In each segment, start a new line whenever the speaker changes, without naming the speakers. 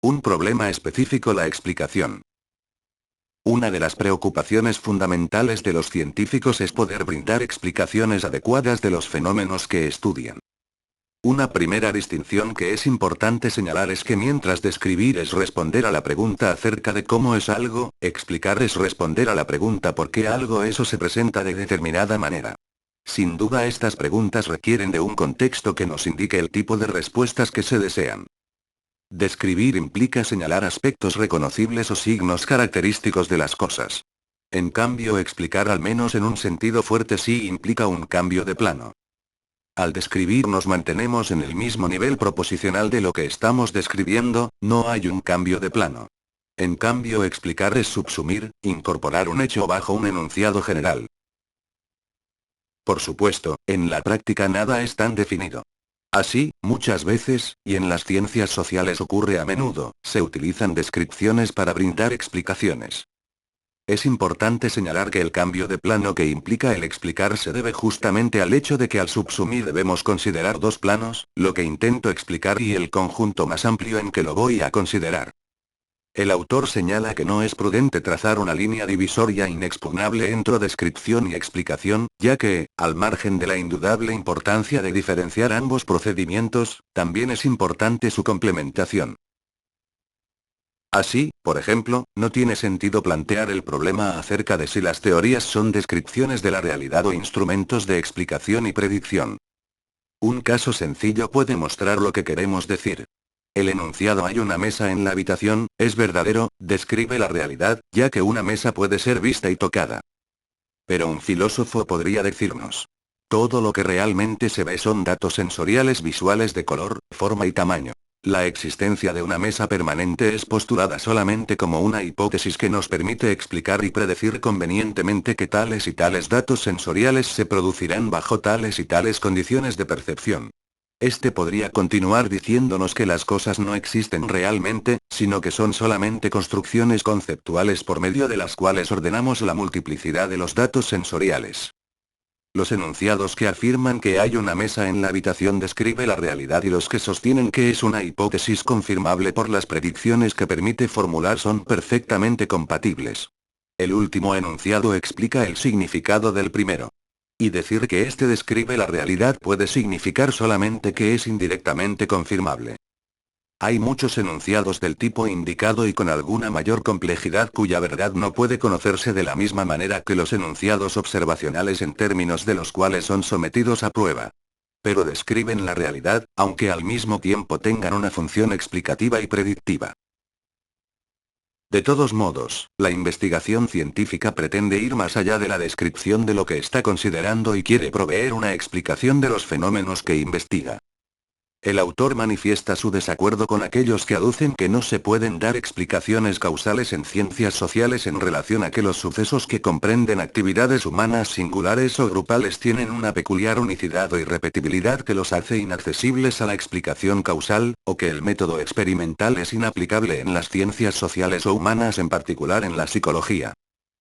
Un problema específico, la explicación. Una de las preocupaciones fundamentales de los científicos es poder brindar explicaciones adecuadas de los fenómenos que estudian. Una primera distinción que es importante señalar es que mientras describir es responder a la pregunta acerca de cómo es algo, explicar es responder a la pregunta por qué algo eso se presenta de determinada manera. Sin duda estas preguntas requieren de un contexto que nos indique el tipo de respuestas que se desean. Describir implica señalar aspectos reconocibles o signos característicos de las cosas. En cambio, explicar al menos en un sentido fuerte sí implica un cambio de plano. Al describir nos mantenemos en el mismo nivel proposicional de lo que estamos describiendo, no hay un cambio de plano. En cambio, explicar es subsumir, incorporar un hecho bajo un enunciado general. Por supuesto, en la práctica nada es tan definido. Así, muchas veces, y en las ciencias sociales ocurre a menudo, se utilizan descripciones para brindar explicaciones. Es importante señalar que el cambio de plano que implica el explicar se debe justamente al hecho de que al subsumir debemos considerar dos planos, lo que intento explicar y el conjunto más amplio en que lo voy a considerar. El autor señala que no es prudente trazar una línea divisoria inexpugnable entre descripción y explicación, ya que, al margen de la indudable importancia de diferenciar ambos procedimientos, también es importante su complementación. Así, por ejemplo, no tiene sentido plantear el problema acerca de si las teorías son descripciones de la realidad o instrumentos de explicación y predicción. Un caso sencillo puede mostrar lo que queremos decir. El enunciado "hay una mesa en la habitación" es verdadero, describe la realidad, ya que una mesa puede ser vista y tocada. Pero un filósofo podría decirnos: todo lo que realmente se ve son datos sensoriales visuales de color, forma y tamaño. La existencia de una mesa permanente es postulada solamente como una hipótesis que nos permite explicar y predecir convenientemente que tales y tales datos sensoriales se producirán bajo tales y tales condiciones de percepción. Este podría continuar diciéndonos que las cosas no existen realmente, sino que son solamente construcciones conceptuales por medio de las cuales ordenamos la multiplicidad de los datos sensoriales. Los enunciados que afirman que hay una mesa en la habitación describe la realidad y los que sostienen que es una hipótesis confirmable por las predicciones que permite formular son perfectamente compatibles. El último enunciado explica el significado del primero. Y decir que este describe la realidad puede significar solamente que es indirectamente confirmable. Hay muchos enunciados del tipo indicado y con alguna mayor complejidad cuya verdad no puede conocerse de la misma manera que los enunciados observacionales en términos de los cuales son sometidos a prueba. Pero describen la realidad, aunque al mismo tiempo tengan una función explicativa y predictiva. De todos modos, la investigación científica pretende ir más allá de la descripción de lo que está considerando y quiere proveer una explicación de los fenómenos que investiga. El autor manifiesta su desacuerdo con aquellos que aducen que no se pueden dar explicaciones causales en ciencias sociales en relación a que los sucesos que comprenden actividades humanas singulares o grupales tienen una peculiar unicidad o irrepetibilidad que los hace inaccesibles a la explicación causal, o que el método experimental es inaplicable en las ciencias sociales o humanas, en particular en la psicología.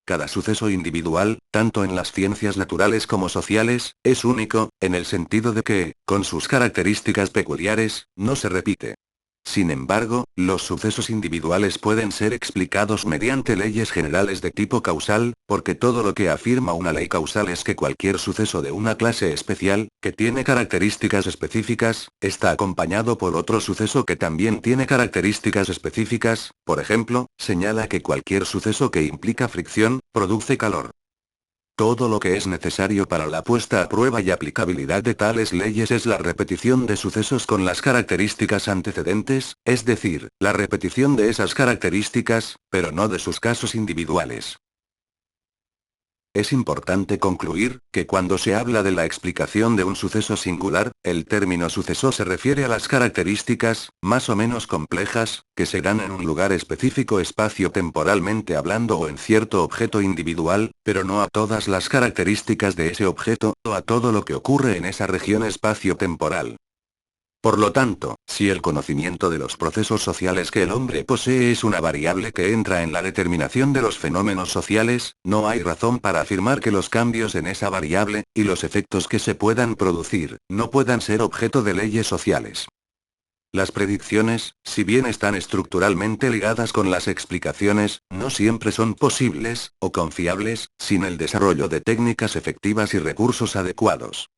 Cada suceso individual, tanto en las ciencias naturales como sociales, es único, en el sentido de que, con sus características peculiares, no se repite. Sin embargo, los sucesos individuales pueden ser explicados mediante leyes generales de tipo causal, porque todo lo que afirma una ley causal es que cualquier suceso de una clase especial, que tiene características específicas, está acompañado por otro suceso que también tiene características específicas. Por ejemplo, señala que cualquier suceso que implica fricción, produce calor. Todo lo que es necesario para la puesta a prueba y aplicabilidad de tales leyes es la repetición de sucesos con las características antecedentes, es decir, la repetición de esas características, pero no de sus casos individuales. Es importante concluir, que cuando se habla de la explicación de un suceso singular, el término suceso se refiere a las características, más o menos complejas, que se dan en un lugar específico espacio-temporalmente hablando o en cierto objeto individual, pero no a todas las características de ese objeto, o a todo lo que ocurre en esa región espacio-temporal. Por lo tanto, si el conocimiento de los procesos sociales que el hombre posee es una variable que entra en la determinación de los fenómenos sociales, no hay razón para afirmar que los cambios en esa variable, y los efectos que se puedan producir, no puedan ser objeto de leyes sociales. Las predicciones, si bien están estructuralmente ligadas con las explicaciones, no siempre son posibles, o confiables, sin el desarrollo de técnicas efectivas y recursos adecuados.